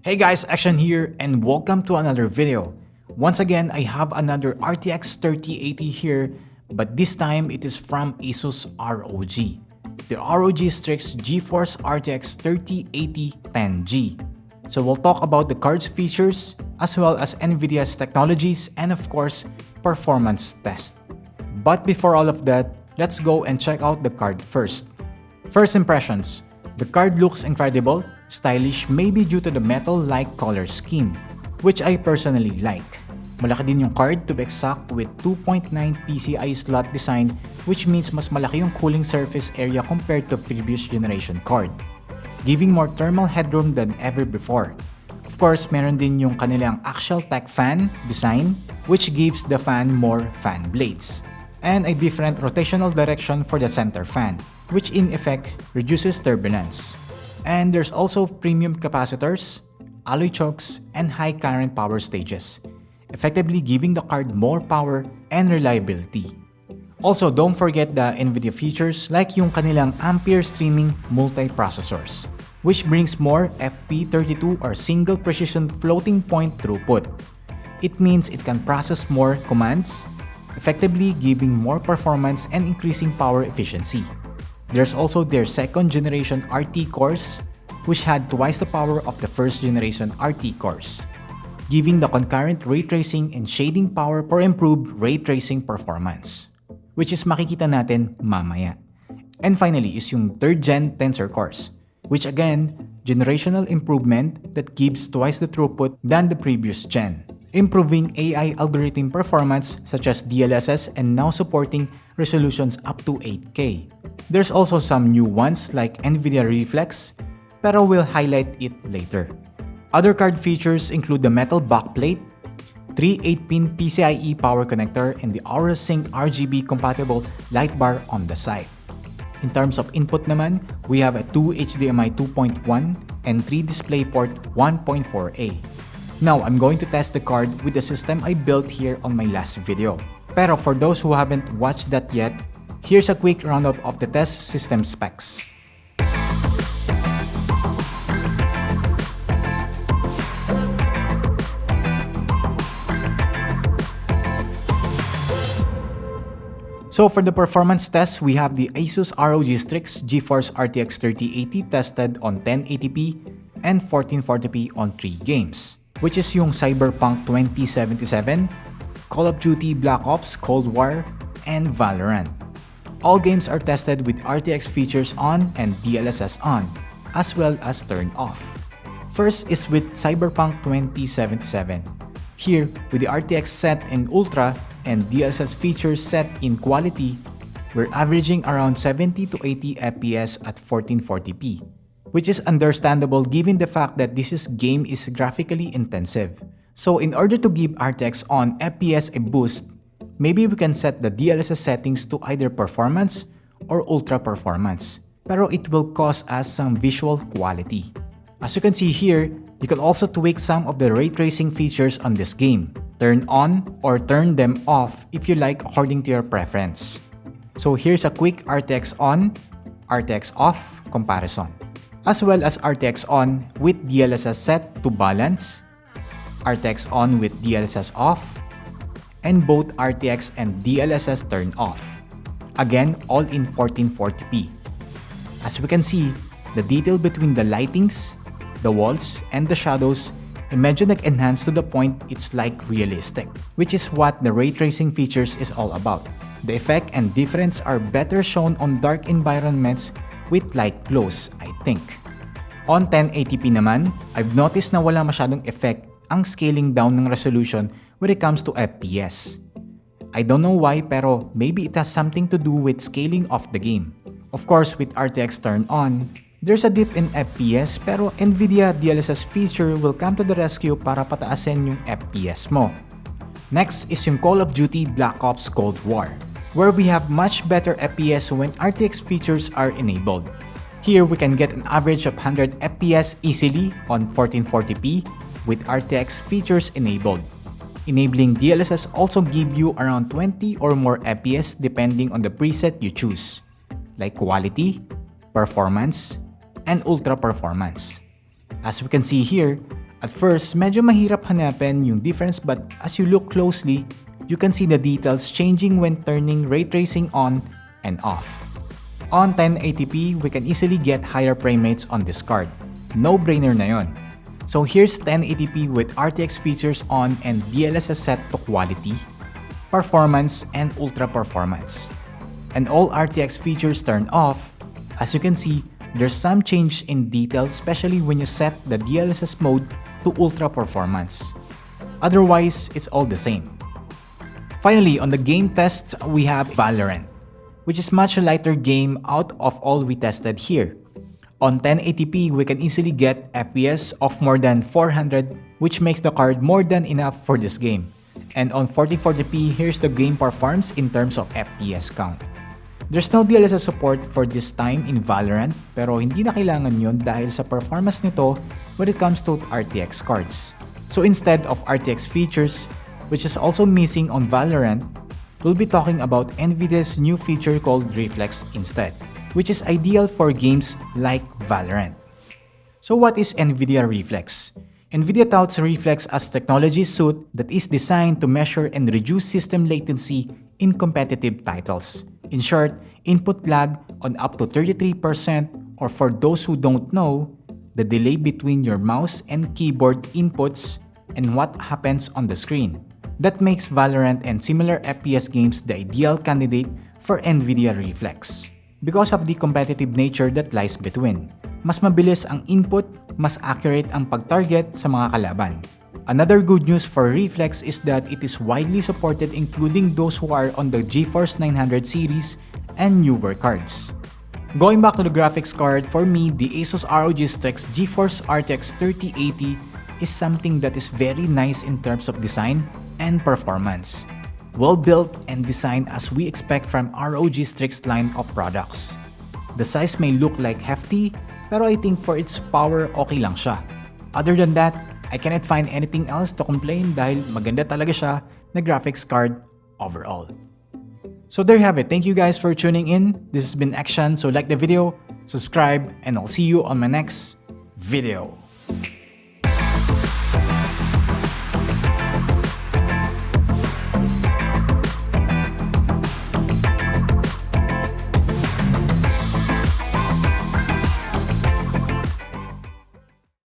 Hey guys, Action here and welcome to another video. Once again, I have another RTX 3080 here, but this time it is from ASUS ROG. The ROG Strix GeForce RTX 3080 10G. So we'll talk about the card's features, as well as Nvidia's technologies, and of course, performance test. But before all of that, let's go and check out the card first. First impressions. The card looks incredible, stylish maybe due to the metal-like color scheme, which I personally like. Malaki din yung card to be exact with 2.9 PCI slot design, which means mas malaki yung cooling surface area compared to previous generation card, giving more thermal headroom than ever before. Of course, meron din yung kanilang axial tech fan design, which gives the fan more fan blades, and a different rotational direction for the center fan, which in effect reduces turbulence. And there's also premium capacitors, alloy chokes, and high current power stages, effectively giving the card more power and reliability. Also, don't forget the Nvidia features like yung kanilang Ampere streaming multiprocessors, which brings more FP32 or single precision floating point throughput. It means it can process more commands, effectively giving more performance and increasing power efficiency. There's also their second generation RT cores, which had twice the power of the first generation RT cores, giving the concurrent ray tracing and shading power for improved ray tracing performance, which is makikita natin mamaya. And finally is yung third gen tensor cores, which again, generational improvement that gives twice the throughput than the previous gen, improving AI algorithm performance such as DLSS and now supporting resolutions up to 8K. There's also some new ones like Nvidia Reflex, pero we'll highlight it later. Other card features include the metal backplate, 3 8-pin PCIe power connector, and the Aura Sync RGB compatible light bar on the side. In terms of input naman, we have a 2 HDMI 2.1 and 3 DisplayPort 1.4a. Now, I'm going to test the card with the system I built here on my last video. Pero for those who haven't watched that yet, here's a quick roundup of the test system specs. So for the performance test, we have the ASUS ROG Strix GeForce RTX 3080 tested on 1080p and 1440p on 3 games, which is yung Cyberpunk 2077, Call of Duty Black Ops Cold War, and Valorant. All games are tested with RTX features on and DLSS on, as well as turned off. First is with Cyberpunk 2077. Here, with the RTX set in Ultra and DLSS features set in Quality, we're averaging around 70 to 80 FPS at 1440p, which is understandable given the fact that this game is graphically intensive. So in order to give RTX on FPS a boost, maybe we can set the DLSS settings to either performance or ultra performance, pero it will cause us some visual quality. As you can see here, you can also tweak some of the ray tracing features on this game. Turn on or turn them off if you like according to your preference. So here's a quick RTX on, RTX off comparison, as well as RTX on with DLSS set to balance, RTX on with DLSS off, and both RTX and DLSS turned off. Again, all in 1440p. As we can see, the detail between the lightings, the walls, and the shadows medyo nag-enhance to the point it's like realistic, which is what the ray tracing features is all about. The effect and difference are better shown on dark environments with light glows, I think. On 1080p naman, I've noticed na wala masyadong effect ang scaling down ng resolution when it comes to FPS. I don't know why, pero maybe it has something to do with scaling of the game. Of course, with RTX turned on, there's a dip in FPS, pero Nvidia DLSS feature will come to the rescue para pataasin yung FPS mo. Next is yung Call of Duty Black Ops Cold War, where we have much better FPS when RTX features are enabled. Here we can get an average of 100 FPS easily on 1440p with RTX features enabled. Enabling DLSS also give you around 20 or more FPS depending on the preset you choose, like quality, performance, and ultra performance. As we can see here, At first, medyo mahirap hanapin yung difference but as you look closely, you can see the details changing when turning ray tracing on and off. On 1080p, we can easily get higher frame rates on this card. No-brainer na yon. So here's 1080p with RTX features on and DLSS set to quality, performance, and ultra performance. And all RTX features turned off. As you can see, there's some change in detail, especially when you set the DLSS mode to ultra performance. Otherwise, it's all the same. Finally, on the game test, we have Valorant, which is much lighter game out of all we tested here. On 1080p, we can easily get FPS of more than 400, which makes the card more than enough for this game. And on 4040p, here's the game performs in terms of FPS count. There's no DLSS support for this time in Valorant, pero hindi na kailangan yun dahil sa performance nito when it comes to RTX cards. So instead of RTX features, which is also missing on Valorant, we'll be talking about Nvidia's new feature called Reflex instead, which is ideal for games like Valorant. So what is Nvidia Reflex? Nvidia touts Reflex as technology suite that is designed to measure and reduce system latency in competitive titles. In short, input lag on up to 33%, or for those who don't know, the delay between your mouse and keyboard inputs and what happens on the screen. That makes Valorant and similar FPS games the ideal candidate for Nvidia Reflex because of the competitive nature that lies between. Mas mabilis ang input, mas accurate ang pag-target sa mga kalaban. Another good news for Reflex is that it is widely supported, including those who are on the GeForce 900 series and newer cards. Going back to the graphics card, for me, the ASUS ROG Strix GeForce RTX 3080 is something that is very nice in terms of design and performance. Well built and designed as we expect from ROG Strix line of products. The size may look like hefty, pero I think for its power, okay lang siya. Other than that, I cannot find anything else to complain dahil maganda talaga siya na graphics card overall. So there you have it. Thank you guys for tuning in. This has been Xtian, so like the video, subscribe, and I'll see you on my next video.